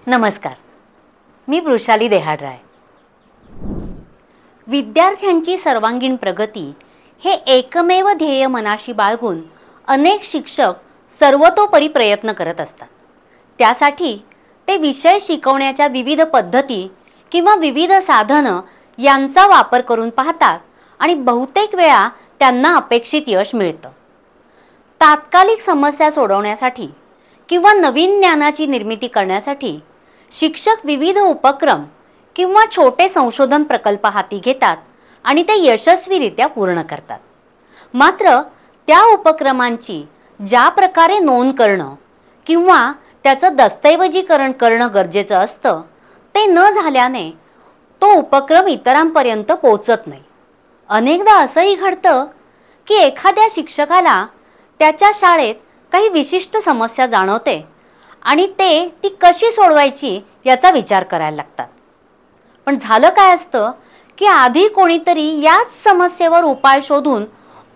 नमस्कार, मी वृषाली देहाडराय. विद्यार्थ्यांची सर्वांगीण प्रगती हे एकमेव ध्येय मनाशी बाळगून अनेक शिक्षक सर्वतोपरी प्रयत्न करत असतात. त्यासाठी ते विषय शिकवण्याच्या विविध पद्धती किंवा विविध साधनं यांचा वापर करून पाहतात आणि बहुतेक वेळा त्यांना अपेक्षित यश मिळतं. तात्कालिक समस्या सोडवण्यासाठी किंवा नवीन ज्ञानाची निर्मिती करण्यासाठी शिक्षक विविध उपक्रम किंवा छोटे संशोधन प्रकल्प हाती घेतात आणि ते यशस्वीरित्या पूर्ण करतात. मात्र त्या उपक्रमांची ज्या प्रकारे नोंद करणं किंवा त्याचं दस्तऐवजीकरण करणं गरजेचं असतं ते न झाल्याने तो उपक्रम इतरांपर्यंत पोहोचत नाही. अनेकदा असंही घडतं की एखाद्या शिक्षकाला त्याच्या शाळेत काही विशिष्ट समस्या जाणवते आणि ते ती कशी सोडवायची याचा विचार करायला लागतात. पण झालं काय असतं की आधी कोणीतरी याच समस्येवर उपाय शोधून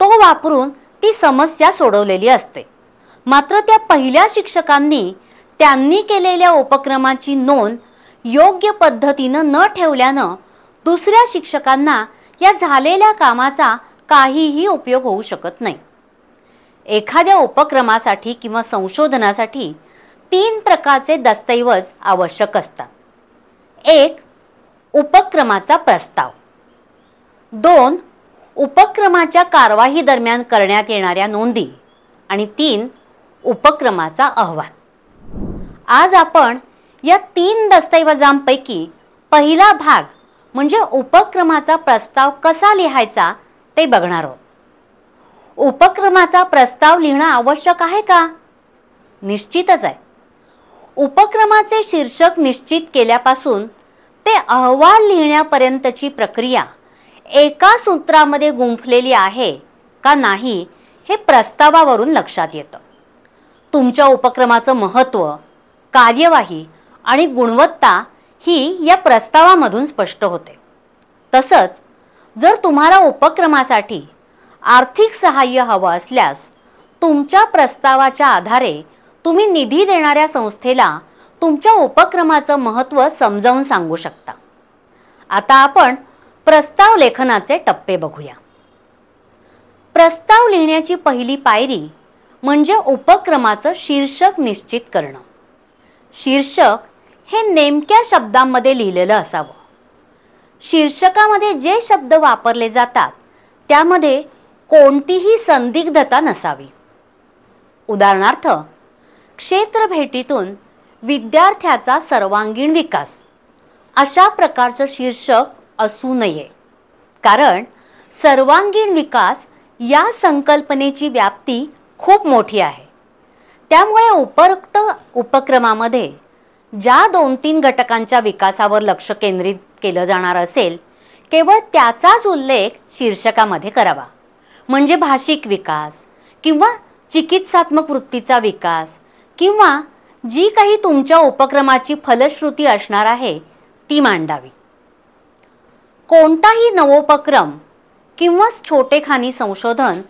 तो वापरून ती समस्या सोडवलेली असते. मात्र त्या पहिल्या शिक्षकांनी त्यांनी केलेल्या उपक्रमाची नोंद योग्य पद्धतीनं न ठेवल्यानं दुसऱ्या शिक्षकांना या झालेल्या कामाचा काहीही उपयोग होऊ शकत नाही. एखाद्या उपक्रमासाठी किंवा संशोधनासाठी 3 प्रकारचे दस्तऐवज आवश्यक असतात. 1. उपक्रमाचा प्रस्ताव. 2. उपक्रमाच्या कारवाई दरम्यान करण्यात येणाऱ्या नोंदी. आणि 3. उपक्रमाचा अहवाल. आज आपण या 3 दस्तऐवजांपैकी पहिला भाग म्हणजे उपक्रमाचा प्रस्ताव कसा लिहायचा ते बघणार आहोत. उपक्रमाचा प्रस्ताव लिहिणं आवश्यक आहे का? निश्चितच आहे. उपक्रमाचे शीर्षक निश्चित केल्यापासून ते अहवाल लिहिण्यापर्यंतची प्रक्रिया एका सूत्रामध्ये गुंफलेली आहे का नाही हे प्रस्तावावरून लक्षात येतं. तुमच्या उपक्रमाचं महत्त्व, कार्यवाही आणि गुणवत्ता ही या प्रस्तावामधून स्पष्ट होते. तसंच जर तुम्हाला उपक्रमासाठी आर्थिक सहाय्य हवं असल्यास तुमच्या प्रस्तावाच्या आधारे तुम्ही निधी देणाऱ्या संस्थेला तुमच्या उपक्रमाचं महत्त्व समजावून सांगू शकता. आता आपण प्रस्ताव लेखनाचे टप्पे बघूया. प्रस्ताव लिहिण्याची पहिली पायरी म्हणजे उपक्रमाचं शीर्षक निश्चित करणं. शीर्षक हे नेमक्या शब्दांमध्ये लिहिलेलं असावं. शीर्षकामध्ये जे शब्द वापरले जातात त्यामध्ये कोणतीही संदिग्धता नसावी. उदाहरणार्थ, क्षेत्र भेटीतून विद्यार्थ्याचा सर्वांगीण विकास अशा प्रकारचं शीर्षक असू नये. कारण सर्वांगीण विकास या संकल्पनेची व्याप्ती खूप मोठी आहे. त्यामुळे उपरोक्त उपक्रमामध्ये ज्या 2-3 घटकांच्या विकासावर लक्ष केंद्रित केलं जाणार असेल केवळ त्याचाच उल्लेख शीर्षकामध्ये करावा. म्हणजे भाषिक विकास किंवा चिकित्सात्मक वृत्तीचा विकास किंवा जी काही तुमच्या उपक्रमाची फलश्रुती असणार आहे ती मांडावी. कोणताही नवोपक्रम किंवा छोटेखानी संशोधन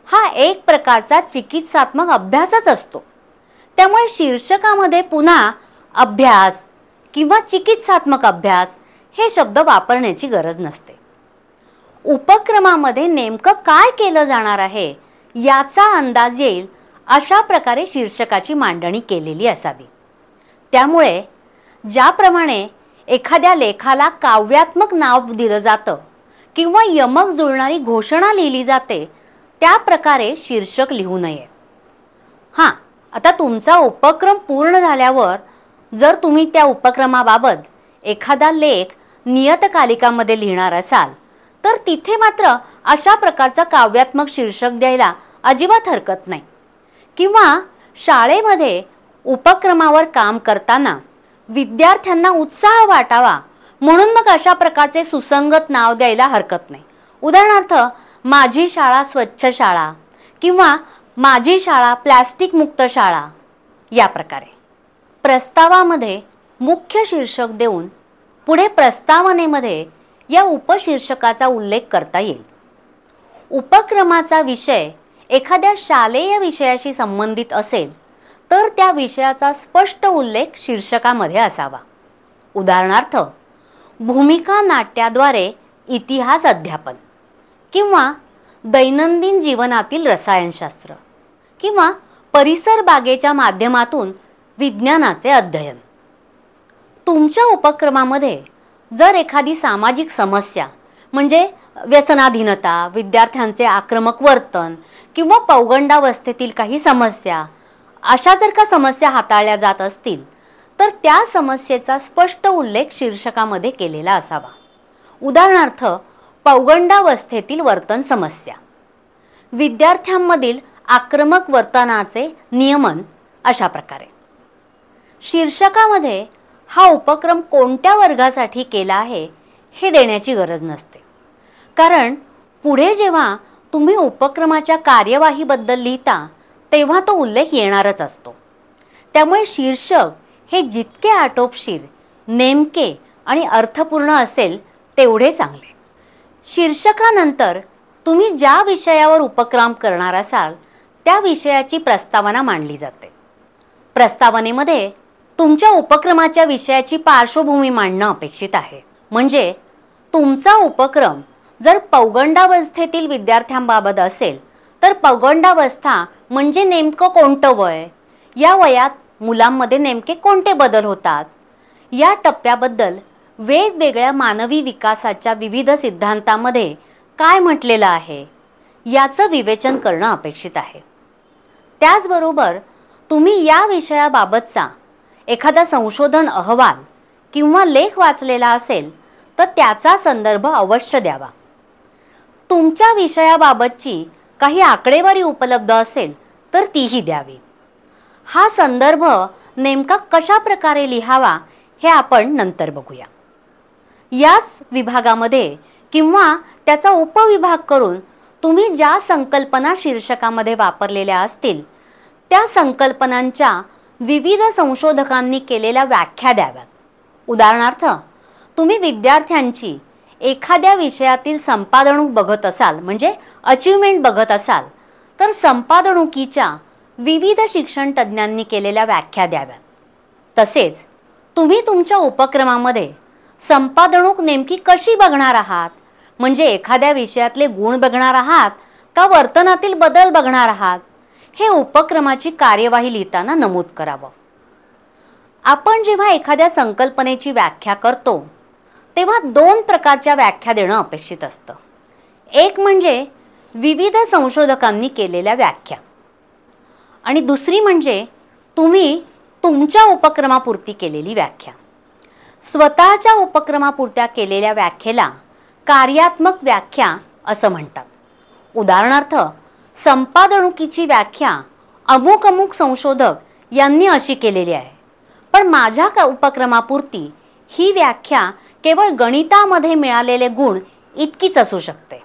हा एक प्रकारचा चिकित्सात्मक अभ्यासच असतो. त्यामुळे शीर्षकामध्ये पुन्हा अभ्यास किंवा चिकित्सात्मक अभ्यास हे शब्द वापरण्याची गरज नसते. उपक्रमामध्ये नेमकं काय केलं जाणार आहे याचा अंदाज येईल अशा प्रकारे शीर्षकाची मांडणी केलेली असावी. त्यामुळे ज्याप्रमाणे एखाद्या लेखाला काव्यात्मक नाव दिलं जातं किंवा यमक जुळणारी घोषणा लिहिली जाते त्या प्रकारे शीर्षक लिहू नये. हां, आता तुमचा उपक्रम पूर्ण झाल्यावर जर तुम्ही त्या उपक्रमाबाबत एखादा लेख नियतकालिकामध्ये लिहिणार असाल तर तिथे मात्र अशा प्रकारचा काव्यात्मक शीर्षक द्यायला अजिबात हरकत नाही. किंवा शाळेमध्ये उपक्रमावर काम करताना विद्यार्थ्यांना उत्साह वाटावा म्हणून मग अशा प्रकारचे सुसंगत नाव द्यायला हरकत नाही. उदाहरणार्थ, माझी शाळा स्वच्छ शाळा किंवा माझी शाळा प्लास्टिक मुक्त शाळा या प्रकारे. प्रस्तावामध्ये मुख्य शीर्षक देऊन पुढे प्रस्तावनेमध्ये या उपशीर्षकाचा उल्लेख करता येईल. उपक्रमाचा विषय एखाद्या शालेय विषयाशी संबंधित असेल तर त्या विषयाचा स्पष्ट उल्लेख शीर्षकामध्ये असावा. उदाहरणार्थ, भूमिका नाट्याद्वारे इतिहास अध्यापन, किंवा दैनंदिन जीवनातील रसायनशास्त्र, किंवा परिसर बागेच्या माध्यमातून विज्ञानाचे अध्ययन. तुमच्या उपक्रमामध्ये जर एखादी सामाजिक समस्या म्हणजे व्यसनाधीनता, विद्यार्थ्यांचे आक्रमक वर्तन किंवा पौगंडावस्थेतील काही समस्या, अशा जर का समस्या हाताळल्या जात असतील तर त्या समस्येचा स्पष्ट उल्लेख शीर्षकामध्ये केलेला असावा. उदाहरणार्थ, पौगंडावस्थेतील वर्तन समस्या, विद्यार्थ्यांमधील आक्रमक वर्तनाचे नियमन, अशा प्रकारे. शीर्षकामध्ये हा उपक्रम कोणत्या वर्गासाठी केला आहे हे देण्याची गरज नसते, कारण पुढे जेव्हा तुम्ही उपक्रमाच्या कार्यवाहीबद्दल लिहिता तेव्हा तो उल्लेख येणारच असतो. त्यामुळे शीर्षक हे जितके आटोपशीर, नेमके आणि अर्थपूर्ण असेल तेवढे चांगले. शीर्षकानंतर तुम्ही ज्या विषयावर उपक्रम करणार असाल त्या विषयाची प्रस्तावना मांडली जाते. प्रस्तावनेमध्ये तुमच्या उपक्रमाच्या विषयाची पार्श्वभूमी मांडणं अपेक्षित आहे. म्हणजे तुमचा उपक्रम जर पौगंडावस्थेतील विद्यार्थ्यांबाबत असेल तर पौगंडावस्था म्हणजे नेमकं कोणतं वय, या वयात मुलांमध्ये नेमके कोणते बदल होतात, या टप्प्याबद्दल वेगवेगळ्या मानवी विकासाच्या विविध सिद्धांतामध्ये काय म्हटलेलं आहे याचं विवेचन करणं अपेक्षित आहे. त्याचबरोबर तुम्ही या विषयाबाबतचा एखादा संशोधन अहवाल किंवा लेख वाचलेला असेल तर त्याचा संदर्भ अवश्य द्यावा. तुमच्या विषयाबाबतची काही आकडेवारी उपलब्ध असेल तर तीही द्यावी. हा संदर्भ नेमका कशा प्रकारे लिहावा हे आपण नंतर बघूया. याच विभागामध्ये किंवा त्याचा उपविभाग करून तुम्ही ज्या संकल्पना शीर्षकामध्ये वापरलेल्या असतील त्या संकल्पनांच्या विविध संशोधकांनी केलेल्या व्याख्या द्याव्यात. उदाहरणार्थ, तुम्ही विद्यार्थ्यांची एखाद्या विषयातील संपादणूक बघत असाल, म्हणजे अचीवमेंट बघत असाल, तर संपादणुकीच्या विविध शिक्षण तज्ज्ञांनी केलेल्या व्याख्या द्याव्यात. तसेच तुम्ही तुमच्या उपक्रमामध्ये संपादणूक नेमकी कशी बघणार आहात, म्हणजे एखाद्या विषयातले गुण बघणार आहात का वर्तनातील बदल बघणार आहात, हे उपक्रमाची कार्यवाही लिहिताना नमूद करावं. आपण जेव्हा एखाद्या संकल्पनेची व्याख्या करतो तेव्हा दोन प्रकारच्या व्याख्या देणं अपेक्षित असतं. एक म्हणजे विविध संशोधकांनी केलेल्या व्याख्या, आणि दुसरी म्हणजे तुम्ही तुमच्या उपक्रमापुरती केलेली व्याख्या. स्वतःच्या उपक्रमापुरत्या केलेल्या व्याख्येला कार्यात्मक व्याख्या असं म्हणतात. उदाहरणार्थ, संपादणुकीची व्याख्या अमुक अमुक संशोधक यांनी अशी केलेली आहे, पण माझ्या उपक्रमापुरती ही व्याख्या केवळ गणितामध्ये मिळालेले गुण इतकीच असू शकते.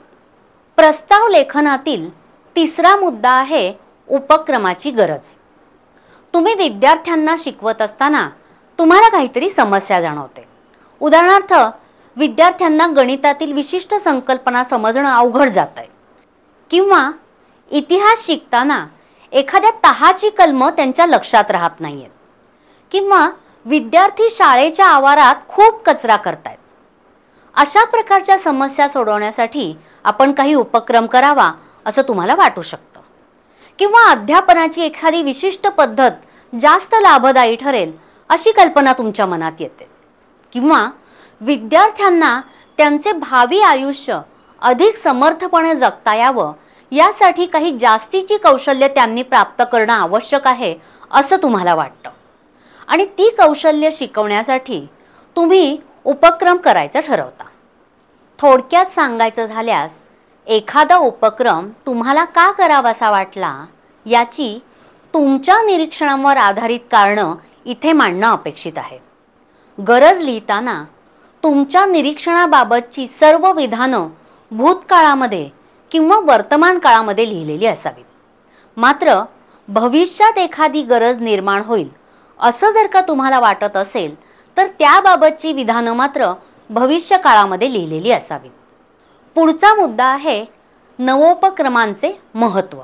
प्रस्ताव लेखनातील तिसरा मुद्दा आहे उपक्रमाची गरज. तुम्ही विद्यार्थ्यांना शिकवत असताना तुम्हाला काहीतरी समस्या जाणवते. उदाहरणार्थ, विद्यार्थ्यांना गणितातील विशिष्ट संकल्पना समजणं अवघड जात आहे, किंवा इतिहास शिकताना एखाद्या तहाची कलमं त्यांच्या लक्षात राहत नाहीयेत, किंवा विद्यार्थी शाळेच्या आवारात खूप कचरा करतायत. अशा प्रकारच्या समस्या सोडवण्यासाठी आपण काही उपक्रम करावा असं तुम्हाला वाटू शकतं, किंवा अध्यापनाची एखादी विशिष्ट पद्धत जास्त लाभदायी ठरेल अशी कल्पना तुमच्या मनात येते, किंवा विद्यार्थ्यांना त्यांचे भावी आयुष्य अधिक समर्थपणे जगता यावं यासाठी काही जास्तीची कौशल्य त्यांनी प्राप्त करणं आवश्यक आहे असं तुम्हाला वाटतं, आणि ती कौशल्य शिकवण्यासाठी तुम्ही उपक्रम करायचं ठरवता. थोडक्यात सांगायचं झाल्यास, एखादा उपक्रम तुम्हाला का करावासा वाटला याची तुमच्या निरीक्षणांवर आधारित कारणं इथे मांडणं अपेक्षित आहे. गरज लिहिताना तुमच्या निरीक्षणाबाबतची सर्व विधानं भूतकाळामध्ये किंवा वर्तमान काळामध्ये लिहिलेली असावीत. मात्र भविष्यात एखादी गरज निर्माण होईल असं जर का तुम्हाला वाटत असेल तर त्याबाबतची विधानं मात्र भविष्य काळामध्ये लिहिलेली असावीत. पुढचा मुद्दा आहे नवोपक्रमांचे महत्त्व.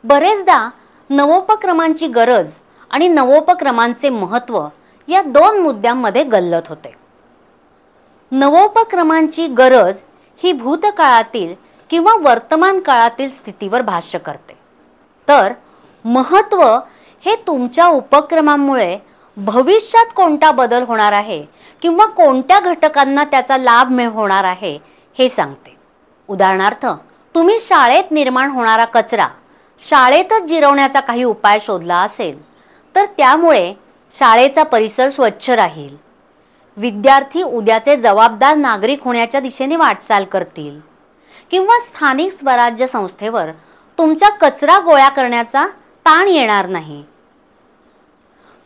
बरेचदा नवोपक्रमांची गरज आणि नवोपक्रमांचे महत्त्व या दोन मुद्द्यांमध्ये गल्लत होते. नवोपक्रमांची गरज ही भूतकाळातील किंवा वर्तमान काळातील स्थितीवर भाष्य करते, तर महत्त्व हे तुमच्या उपक्रमांमुळे भविष्यात कोणता बदल होणार आहे किंवा कोणत्या घटकांना त्याचा लाभ होणार आहे हे सांगते. उदाहरणार्थ, तुम्ही शाळेत निर्माण होणारा कचरा शाळेतच जिरवण्याचा काही उपाय शोधला असेल तर त्यामुळे शाळेचा परिसर स्वच्छ राहील, विद्यार्थी उद्याचे जबाबदार नागरिक होण्याच्या दिशेने वाटचाल करतील किंवा स्थानिक स्वराज्य संस्थेवर तुमचा कचरा गोळा करण्याचा ताण येणार नाही.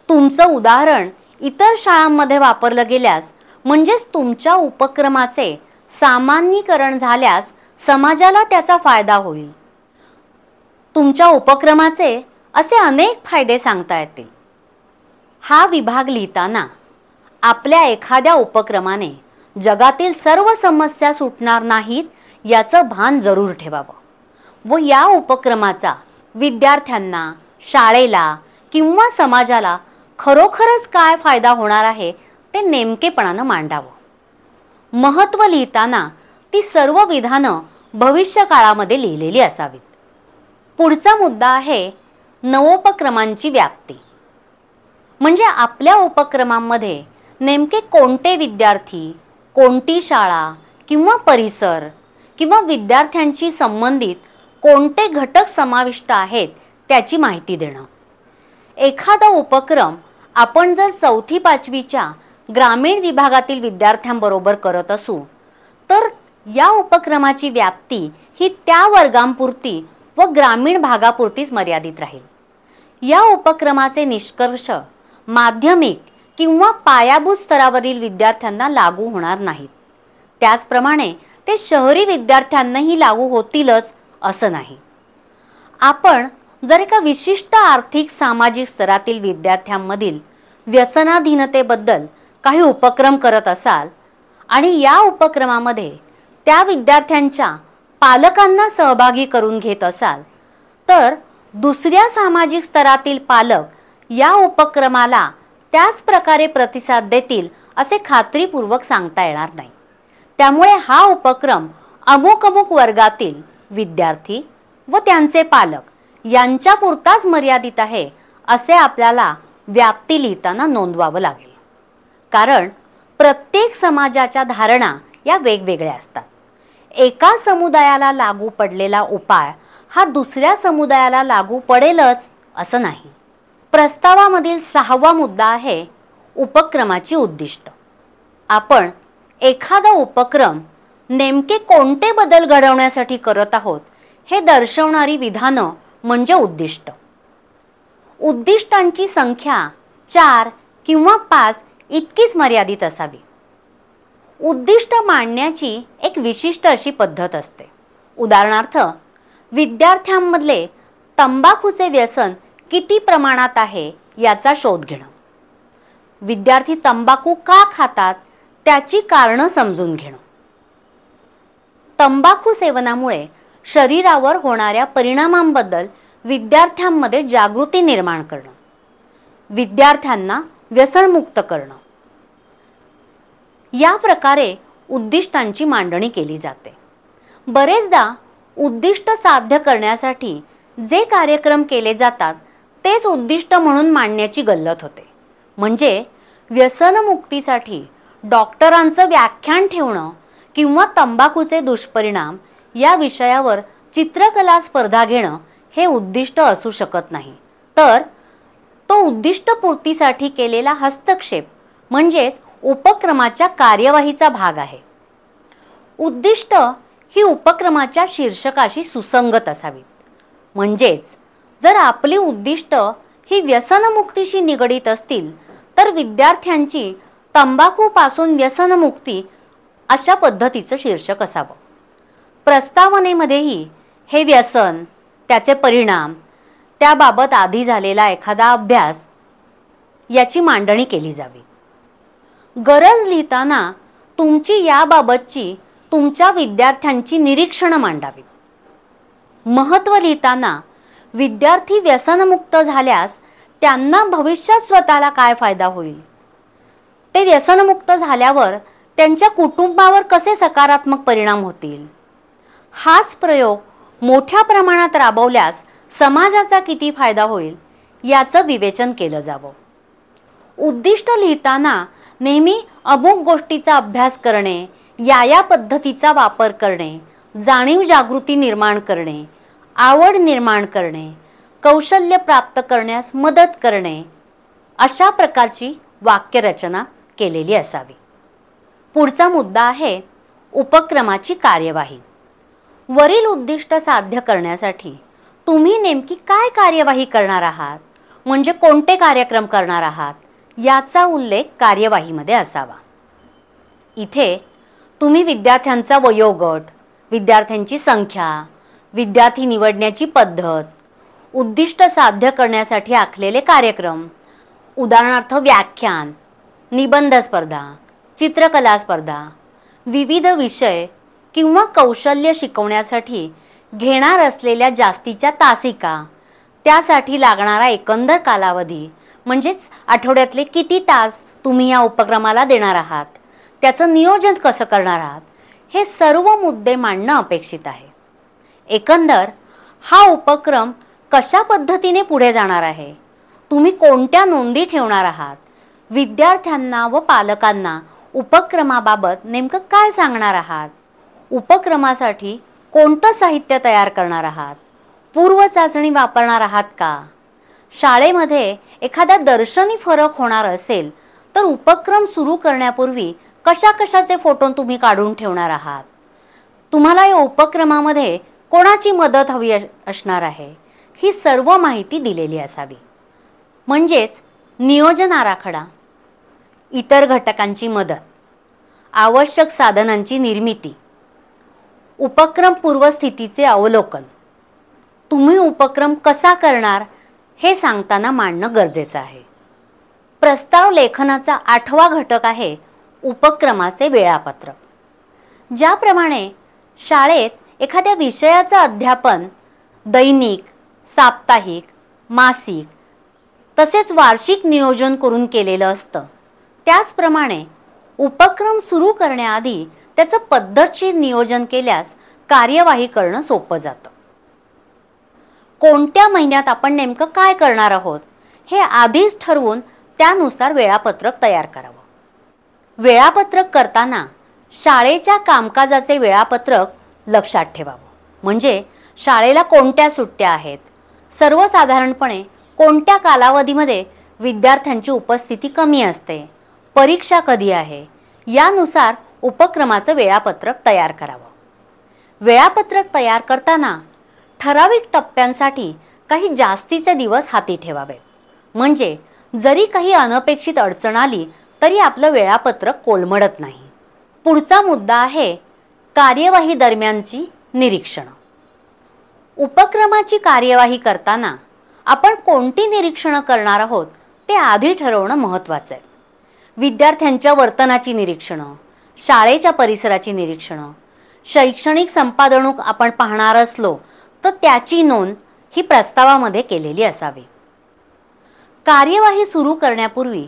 तुमचं उदाहरण इतर शाळांमध्ये वापरलं गेल्यास म्हणजेच तुमच्या उपक्रमाचे सामान्यीकरण झाल्यास समाजाला त्याचा फायदा होईल. तुमच्या उपक्रमाचे असे अनेक फायदे सांगता येतील. हा विभाग लिहिताना आपल्या एखाद्या उपक्रमाने जगातील सर्व समस्या सुटणार नाहीत याचं भान जरूर ठेवावं व या उपक्रमाचा विद्यार्थ्यांना, शाळेला किंवा समाजाला खरोखरच काय फायदा होणार आहे ते नेमकेपणानं मांडावं. महत्त्व लिहिताना ती सर्व विधानं भविष्य काळामध्ये लिहिलेली असावीत. पुढचा मुद्दा आहे नवोपक्रमांची व्याप्ती. म्हणजे आपल्या उपक्रमांमध्ये नेमके कोणते विद्यार्थी, कोणती शाळा किंवा परिसर किंवा विद्यार्थ्यांशी संबंधित कोणते घटक समाविष्ट आहेत त्याची माहिती देणं. एखादा उपक्रम आपण जर 4वी-5वीच्या ग्रामीण विभागातील विद्यार्थ्यांबरोबर करत असू तर या उपक्रमाची व्याप्ती ही त्या वर्गांपुरती व ग्रामीण भागापुरतीच मर्यादित राहील. या उपक्रमाचे निष्कर्ष माध्यमिक किंवा पायाभूत स्तरावरील विद्यार्थ्यांना लागू होणार नाहीत. त्याचप्रमाणे ते शहरी विद्यार्थ्यांनाही लागू होतीलच असं नाही. आपण जर एका विशिष्ट आर्थिक सामाजिक स्तरातील विद्यार्थ्यांमधील व्यसनाधीनतेबद्दल काही उपक्रम करत असाल आणि या उपक्रमामध्ये त्या विद्यार्थ्यांच्या पालकांना सहभागी करून घेत असाल तर दुसऱ्या सामाजिक स्तरातील पालक या उपक्रमाला त्याच प्रकारे प्रतिसाद देतील असे खात्रीपूर्वक सांगता येणार नाही. त्यामुळे हा उपक्रम अमुक वर्गातील विद्यार्थी व त्यांचे पालक यांच्यापुरताच मर्यादित आहे असे आपल्याला व्याप्ती लिहिताना नोंदवावं लागेल. कारण प्रत्येक समाजाच्या धारणा या वेगवेगळ्या असतात. एका समुदायाला लागू पडलेला उपाय हा दुसऱ्या समुदायाला लागू पडेलच असं नाही. प्रस्तावामधील 6वा मुद्दा आहे उपक्रमाची उद्दिष्ट. आपण एखादा उपक्रम नेमके कोणते बदल घडवण्यासाठी करत आहोत हे दर्शवणारी विधानं म्हणजे उद्दिष्ट. उद्दिष्टांची संख्या 4 किंवा 5 इतकीच मर्यादित असावी. उद्दिष्ट मांडण्याची एक विशिष्ट अशी पद्धत असते. उदाहरणार्थ, विद्यार्थ्यांमधले तंबाखूचे व्यसन किती प्रमाणात आहे याचा शोध घेणं, विद्यार्थी तंबाखू का खातात त्याची कारणं समजून घेणं, तंबाखू सेवनामुळे शरीरावर होणाऱ्या परिणामांबद्दल विद्यार्थ्यांमध्ये जागृती निर्माण करणं, विद्यार्थ्यांना व्यसनमुक्त करणं. या प्रकारे उद्दिष्टांची मांडणी केली जाते. बरेचदा उद्दिष्ट साध्य करण्यासाठी जे कार्यक्रम केले जातात तेच उद्दिष्ट म्हणून मांडण्याची गल्लत होते. म्हणजे व्यसनमुक्तीसाठी डॉक्टरांचं व्याख्यान ठेवणं किंवा तंबाखूचे दुष्परिणाम या विषयावर चित्रकला स्पर्धा घेणं हे उद्दिष्ट असू शकत नाही. तर तो उद्दिष्टपूर्तीसाठी केलेला हस्तक्षेप म्हणजेच उपक्रमाच्या कार्यवाहीचा भाग आहे. उद्दिष्ट ही उपक्रमाच्या शीर्षकाशी सुसंगत असावीत. म्हणजेच जर आपली उद्दिष्ट ही व्यसनमुक्तीशी निगडीत असतील तर विद्यार्थ्यांची तंबाखूपासून व्यसनमुक्ती अशा पद्धतीचं शीर्षक असावं. प्रस्तावनेमध्येही हे व्यसन, त्याचे परिणाम, त्याबाबत आधी झालेला एखादा अभ्यास याची मांडणी केली जावी. गरज लिहिताना तुमची याबाबतची तुमच्या विद्यार्थ्यांची निरीक्षणं मांडावीत. महत्त्व लिहिताना विद्यार्थी व्यसनमुक्त झाल्यास त्यांना भविष्यात स्वतःला काय फायदा होईल, ते व्यसनमुक्त झाल्यावर त्यांच्या कुटुंबावर कसे सकारात्मक परिणाम होतील, हाच प्रयोग मोठ्या प्रमाणात राबवल्यास समाजाचा किती फायदा होईल याचं विवेचन केलं जावं. उद्दिष्ट लिहिताना नेहमी अमुक गोष्टीचा अभ्यास करणे, या पद्धतीचा वापर करणे, जाणीव जागृती निर्माण करणे, आवड निर्माण करणे, कौशल्य प्राप्त करण्यास मदत करणे, अशा प्रकारची वाक्यरचना केलेली असावी. पुढचा मुद्दा आहे उपक्रमाची कार्यवाही. वरील उद्दिष्ट साध्य करण्यासाठी तुम्ही नेमकी काय कार्यवाही करणार आहात, म्हणजे कोणते कार्यक्रम करणार आहात, याचा उल्लेख कार्यवाहीमध्ये असावा. इथे तुम्ही विद्यार्थ्यांचा वयोगट, विद्यार्थ्यांची संख्या, विद्यार्थी निवडण्याची पद्धत, उद्दिष्ट साध्य करण्यासाठी आखलेले कार्यक्रम, उदाहरणार्थ व्याख्यान, निबंध स्पर्धा, चित्रकला स्पर्धा, विविध विषय किंवा कौशल्य शिकवण्यासाठी घेणार असलेल्या जास्तीच्या तासिका, त्यासाठी लागणारा एकंदर कालावधी, म्हणजेच आठवड्यातले किती तास तुम्ही या उपक्रमाला देणार आहात, त्याचं नियोजन कसं करणार आहात, हे सर्व मुद्दे मांडणं अपेक्षित आहे. एकंदर हा उपक्रम कशा पद्धतीने पुढे जाणार आहे, तुम्ही कोणत्या नोंदी ठेवणार आहात, विद्यार्थ्यांना व पालकांना उपक्रमाबाबत नेमकं काय सांगणार आहात, उपक्रमासाठी कोणतं साहित्य तयार करणार आहात, पूर्व चाचणी वापरणार आहात का, शाळेमध्ये एखादा दर्शनी फरक होणार असेल तर उपक्रम सुरू करण्यापूर्वी कशाचे फोटो तुम्ही काढून ठेवणार आहात, तुम्हाला या उपक्रमामध्ये कोणाची मदत हवी असणार आहे, ही सर्व माहिती दिलेली असावी. म्हणजेच नियोजन आराखडा, इतर घटकांची मदत, आवश्यक साधनांची निर्मिती, उपक्रम पूर्वस्थितीचे अवलोकन, तुम्ही उपक्रम कसा करणार हे सांगताना मांडणं गरजेचं आहे. प्रस्ताव लेखनाचा 8वा घटक आहे उपक्रमाचे वेळापत्रक. ज्याप्रमाणे शाळेत एखाद्या विषयाचं अध्यापन दैनिक, साप्ताहिक, मासिक तसेच वार्षिक नियोजन करून केलेलं असतं, त्याचप्रमाणे उपक्रम सुरू करण्याआधी त्याचं पद्धतशीर नियोजन केल्यास कार्यवाही करणं सोपं जातं. कोणत्या महिन्यात आपण नेमकं काय करणार आहोत हे आधीच ठरवून त्यानुसार वेळापत्रक तयार करावं. वेळापत्रक करताना शाळेच्या कामकाजाचे वेळापत्रक लक्षात ठेवावं. म्हणजे शाळेला कोणत्या सुट्ट्या आहेत, सर्वसाधारणपणे कोणत्या कालावधीमध्ये विद्यार्थ्यांची उपस्थिती कमी असते, परीक्षा कधी आहे, यानुसार उपक्रमाचं वेळापत्रक तयार करावं. वेळापत्रक तयार करताना ठराविक टप्प्यांसाठी काही जास्तीचे दिवस हाती ठेवावे. म्हणजे जरी काही अनपेक्षित अडचण आली तरी आपलं वेळापत्रक कोलमडत नाही. पुढचा मुद्दा आहे कार्यवाही दरम्यानची निरीक्षणं. उपक्रमाची कार्यवाही करताना आपण कोणती निरीक्षणं करणार आहोत ते आधी ठरवणं महत्त्वाचं आहे. विद्यार्थ्यांच्या वर्तनाची निरीक्षणं, शाळेच्या परिसराची निरीक्षणं, शैक्षणिक संपादणूक आपण पाहणार असलो तर त्याची नोंद ही प्रस्तावामध्ये केलेली असावी. कार्यवाही सुरू करण्यापूर्वी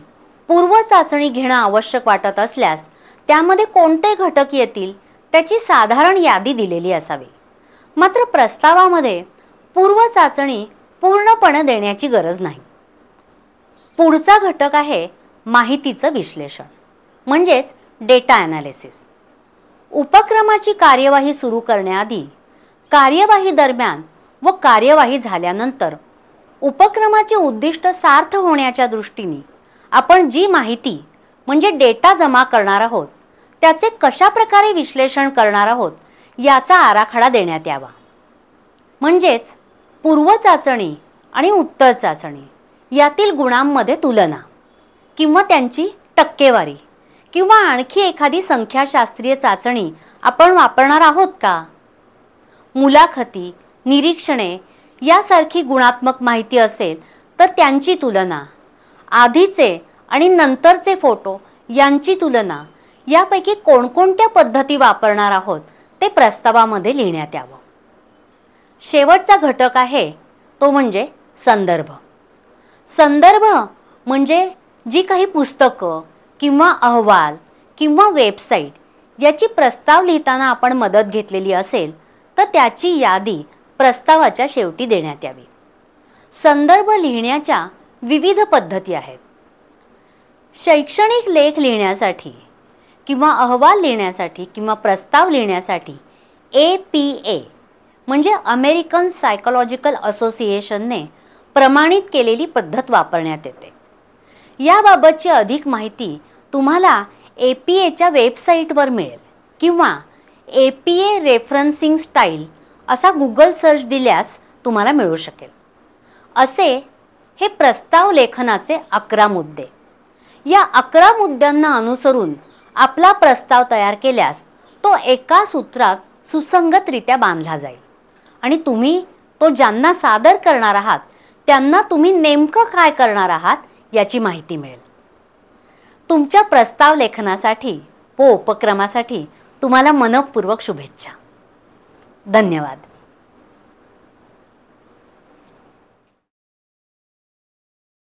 पूर्व चाचणी घेणं आवश्यक वाटत असल्यास त्यामध्ये कोणते घटक येतील त्याची साधारण यादी दिलेली असावी. मात्र प्रस्तावामध्ये पूर्व चाचणी पूर्णपणे देण्याची गरज नाही. पुढचा घटक आहे माहितीचं विश्लेषण, म्हणजेच डेटा ॲनालिसिस. उपक्रमाची कार्यवाही सुरू करण्याआधी, कार्यवाही दरम्यान व कार्यवाही झाल्यानंतर उपक्रमाचे उद्दिष्ट सार्थ होण्याच्या दृष्टीने आपण जी माहिती म्हणजे डेटा जमा करणार आहोत त्याचे कशा प्रकारे विश्लेषण करणार आहोत याचा आराखडा देण्यात यावा. म्हणजेच पूर्व चाचणी आणि उत्तर चाचणी यातील गुणांमध्ये तुलना किंवा त्यांची टक्केवारी किंवा आणखी एखादी संख्याशास्त्रीय चाचणी आपण वापरणार आहोत का, मुलाखती, निरीक्षणे यासारखी गुणात्मक माहिती असेल तर त्यांची तुलना, आधीचे आणि नंतरचे फोटो यांची तुलना, यापैकी कोणकोणत्या पद्धती वापरणार आहोत ते प्रस्तावामध्ये लिहिण्यात यावं. शेवटचा घटक आहे तो म्हणजे संदर्भ. संदर्भ म्हणजे जी काही पुस्तकं किंवा अहवाल किंवा वेबसाईट याची प्रस्ताव लिहिताना आपण मदत घेतलेली असेल तर त्याची यादी प्रस्तावाच्या शेवटी देण्यात यावी. संदर्भ लिहिण्याच्या विविध पद्धती आहेत. शैक्षणिक लेख लिहिण्यासाठी किंवा अहवाल लिहिण्यासाठी किंवा प्रस्ताव लिहिण्यासाठी APA म्हणजे अमेरिकन सायकोलॉजिकल असोसिएशनने प्रमाणित केलेली पद्धत वापरण्यात येते. याबाबतची अधिक माहिती तुम्हाला APAच्या वेबसाईटवर मिळेल किंवा APA रेफरन्सिंग स्टाईल असा गुगल सर्च दिल्यास तुम्हाला मिळू शकेल. असे हे प्रस्ताव लेखनाचे 11 मुद्दे. या 11 मुद्द्यांना अनुसरून आपला प्रस्ताव तयार केल्यास तो एका सूत्रात सुसंगतरित्या बांधला जाईल आणि तुम्ही तो ज्यांना सादर करणार आहात त्यांना तुम्ही नेमकं काय करणार आहात याची माहिती मिळेल. तुमच्या प्रस्ताव लेखनासाठी व उपक्रमासाठी तुम्हाला मनपूर्वक शुभेच्छा. धन्यवाद.